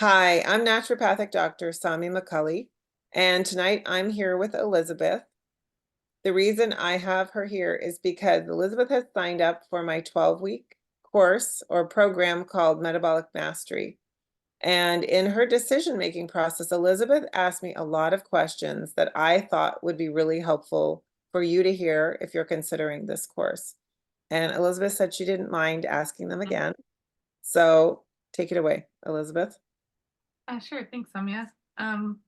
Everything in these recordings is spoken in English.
Hi, I'm naturopathic Dr. Samia McCully, and tonight I'm here with Elizabeth. The reason I have her here is because Elizabeth has signed up for my 12-week course or program called Metabolic Mastery. And in her decision-making process, Elizabeth asked me a lot of questions that I thought would be really helpful for you to hear if you're considering this course. And Elizabeth said she didn't mind asking them again. So take it away, Elizabeth. Sure. Thanks, Samia. Um,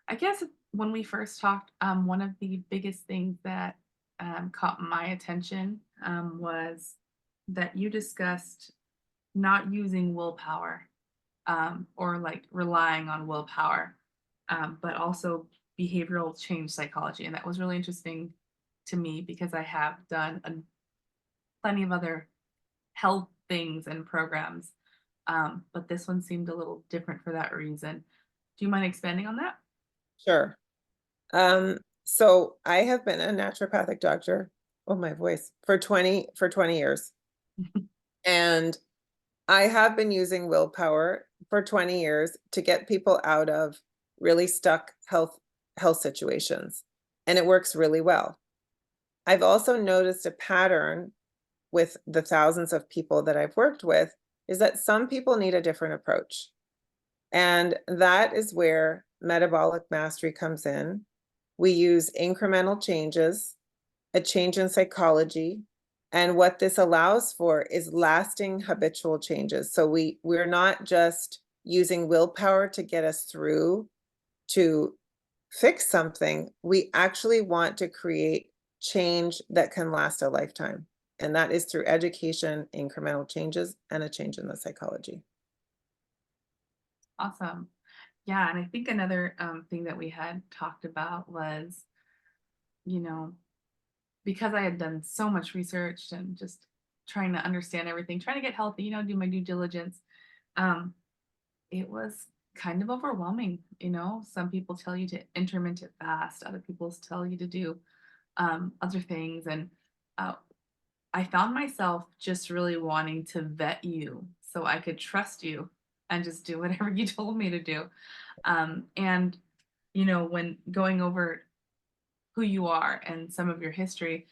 I guess when we first talked, one of the biggest things that caught my attention was that you discussed not using willpower or like relying on willpower, but also behavioral change psychology. And that was really interesting to me because I have done plenty of other health things and programs, but this one seemed a little different for that reason. Do you mind expanding on that? Sure. So I have been a naturopathic doctor, oh my voice, for 20 years. And I have been using willpower for 20 years to get people out of really stuck health situations. And it works really well. I've also noticed a pattern with the thousands of people that I've worked with is that some people need a different approach. And that is where metabolic mastery comes in. We use incremental changes, a change in psychology, and what this allows for is lasting habitual changes. So we're not just using willpower to get us through to fix something. We actually want to create change that can last a lifetime. And that is through education, incremental changes, and a change in the psychology. Awesome. Yeah, and I think another thing that we had talked about was, you know, because I had done so much research and just trying to understand everything, trying to get healthy, do my due diligence. Um, it was kind of overwhelming. Some people tell you to intermittent fast, other people tell you to do other things, and uh, I found myself just really wanting to vet you so I could trust you and just do whatever you told me to do. And when going over who you are and some of your history,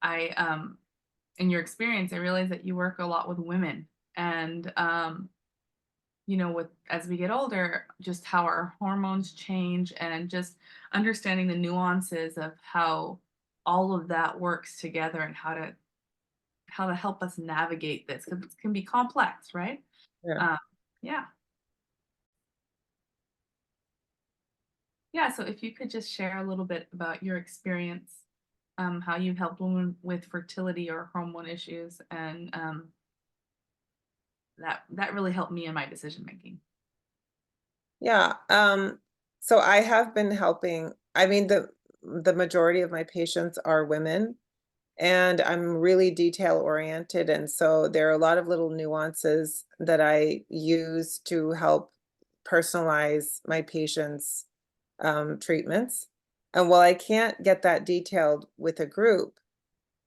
I in your experience, I realized that you work a lot with women, and with as we get older, just how our hormones change, and just understanding the nuances of how all of that works together, and how to help us navigate this because it can be complex, right? Yeah. Um, yeah. Uh, yeah. Yeah, so if you could just share a little bit about your experience, how you've helped women with fertility or hormone issues, and that really helped me in my decision making. Yeah. So I have been helping, I mean, the majority of my patients are women, and I'm really detail oriented. And so there are a lot of little nuances that I use to help personalize my patients' treatments. And while I can't get that detailed with a group,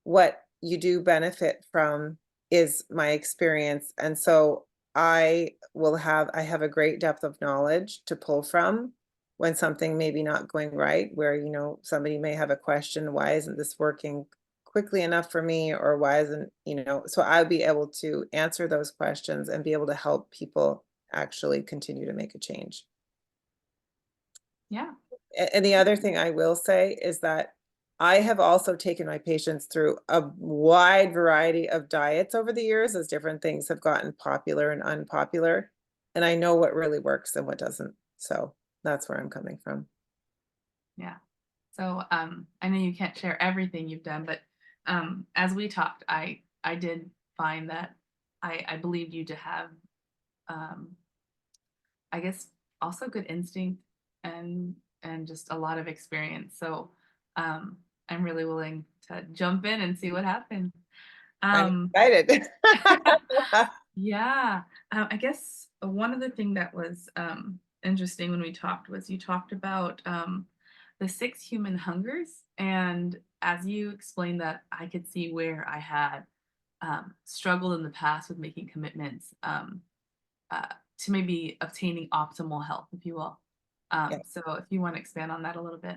what you do benefit from is my experience. And so I have a great depth of knowledge to pull from when something maybe not going right, where, somebody may have a question, why isn't this working quickly enough for me? Or why isn't, so I'll be able to answer those questions and be able to help people actually continue to make a change. Yeah. And the other thing I will say is that I have also taken my patients through a wide variety of diets over the years as different things have gotten popular and unpopular. And I know what really works and what doesn't. So that's where I'm coming from. Yeah. So I know you can't share everything you've done, but as we talked, I did find that I believed you to have, um, I guess, also good instinct and just a lot of experience. So I'm really willing to jump in and see what happens. I'm Um, excited. yeah, I guess one other thing that was interesting when we talked was you talked about the six human hungers. And as you explained that, I could see where I had struggled in the past with making commitments uh, to maybe obtaining optimal health, if you will. Yeah. So if you want to expand on that a little bit.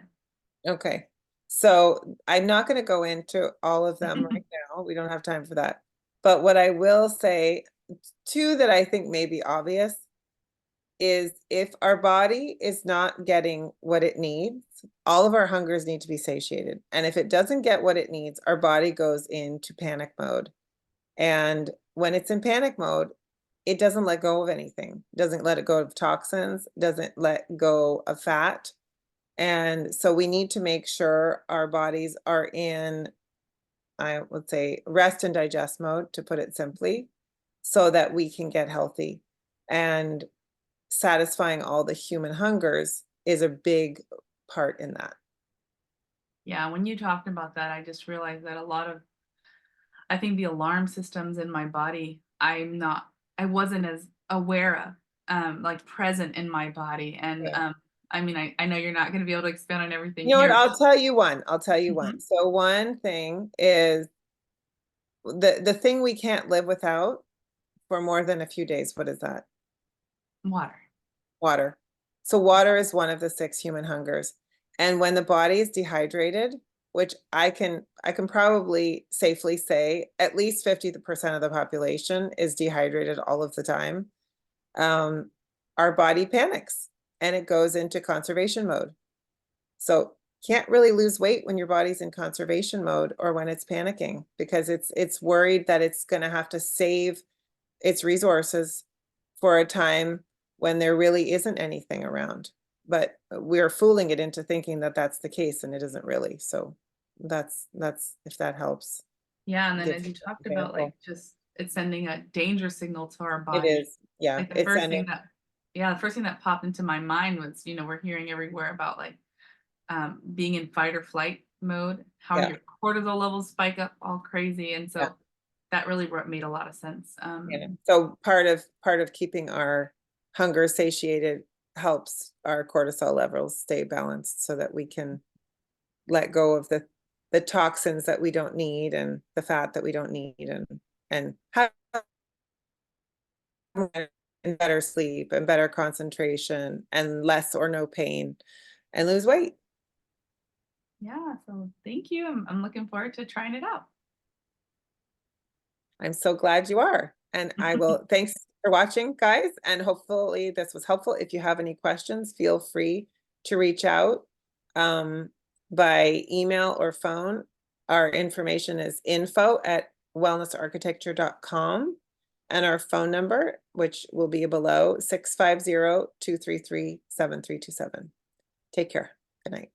Okay. So I'm not going to go into all of them right now. We don't have time for that. But what I will say, two that I think may be obvious, is if our body is not getting what it needs, all of our hungers need to be satiated. And if it doesn't get what it needs, our body goes into panic mode. And when it's in panic mode, it doesn't let go of anything, doesn't let it go of toxins, doesn't let go of fat. And so we need to make sure our bodies are in, I would say, rest and digest mode, to put it simply, so that we can get healthy. And satisfying all the human hungers is a big part in that. Yeah, when you talked about that, I just realized that a lot of, I think the alarm systems in my body, I wasn't as aware of, like present in my body. And Yeah. I mean, I know you're not going to be able to expand on everything You know what? here. I'll tell you one. I'll tell you one. Mhm. So one thing is the thing we can't live without for more than a few days. What is that? Water. Water. So water is one of the 6 human hungers. And when the body is dehydrated, which I can probably safely say at least 50% of the population is dehydrated all of the time, our body panics and it goes into conservation mode. So can't really lose weight when your body's in conservation mode or when it's panicking, because it's worried that it's going to have to save its resources for a time when there really isn't anything around. But we're fooling it into thinking that that's the case, and it isn't really. So that's if that helps Yeah, and then give as you an talked about, like, example. just it's sending a danger signal to our It body. is, yeah, Like, the it's first sending, thing that yeah, the first thing that popped into my mind was, we're hearing everywhere about, like, being in fight or flight mode, how yeah, your cortisol levels spike up all crazy, and yeah, so that really made a lot of sense. yeah. So part of keeping our hunger satiated helps our cortisol levels stay balanced so that we can let go of the toxins that we don't need and the fat that we don't need, and have and better sleep and better concentration and less or no pain and lose weight. Yeah, so thank you. I'm looking forward to trying it out. I'm so glad you are. And I will, thanks for watching, guys. And hopefully this was helpful. If you have any questions, feel free to reach out by email or phone. Our information is info@wellnessarchitecture.com. And our phone number, which will be below, 650-233-7327. Take care. Good night.